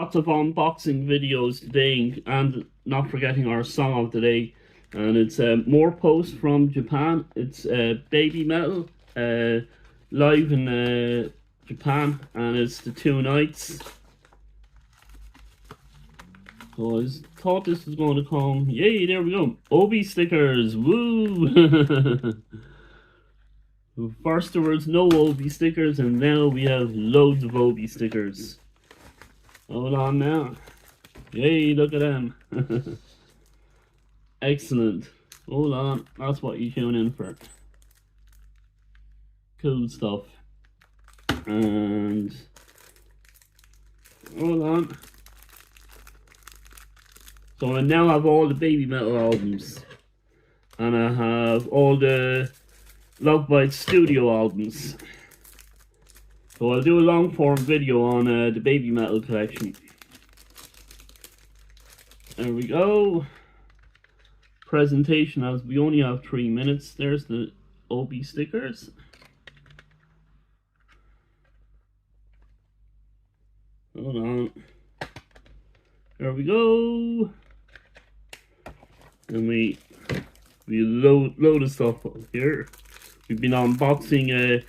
Lots of unboxing videos today, and not forgetting our song of the day. And it's more posts from Japan. It's babymetal, live in Japan, and it's the 2 nights. So I thought this was going to come. Yay, there we go. Obi stickers, woo! First there was no Obi stickers, and now we have loads of Obi stickers. Hold on now. Yay, look at them. Excellent. Hold on, that's what you tune in for. Cool stuff. And hold on. So I now have all the babymetal albums. And I have all the Love Bite studio albums. So I'll do a long form video on the babymetal collection. There we go. Presentation, as we only have 3 minutes. There's the Obi stickers. Hold on. There we go. And we load of stuff up here. We've been unboxing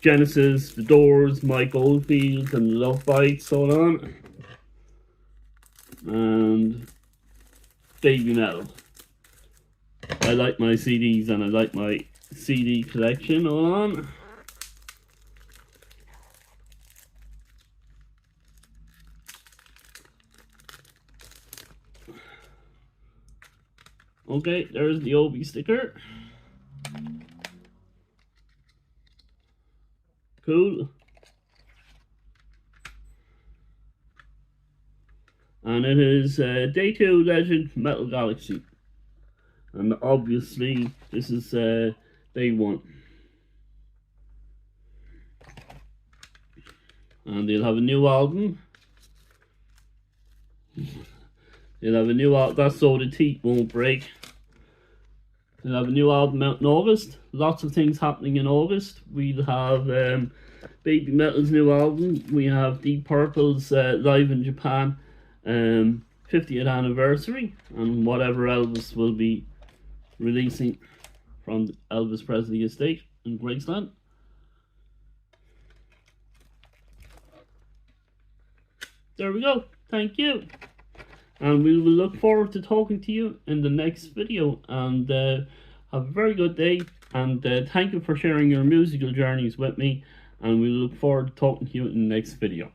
Genesis, The Doors, Mike Oldfield, and Love Bites, hold on. And babymetal. I like my CDs and I like my CD collection, hold on. Okay, there's the Obi sticker. Cool. And it is Day 2 Legend Metal Galaxy. And obviously, this is Day 1. And they'll have a new album. They'll have a new album, that's so the teeth won't break. They'll have a new album out in August. Lots of things happening in August. We'll have babymetal's new album. We have Deep Purple's live in Japan 50th anniversary. And whatever Elvis will be releasing from Elvis Presley estate in Graceland. There we go. Thank you. And we will look forward to talking to you in the next video. And have a very good day. And thank you for sharing your musical journeys with me. And we look forward to talking to you in the next video.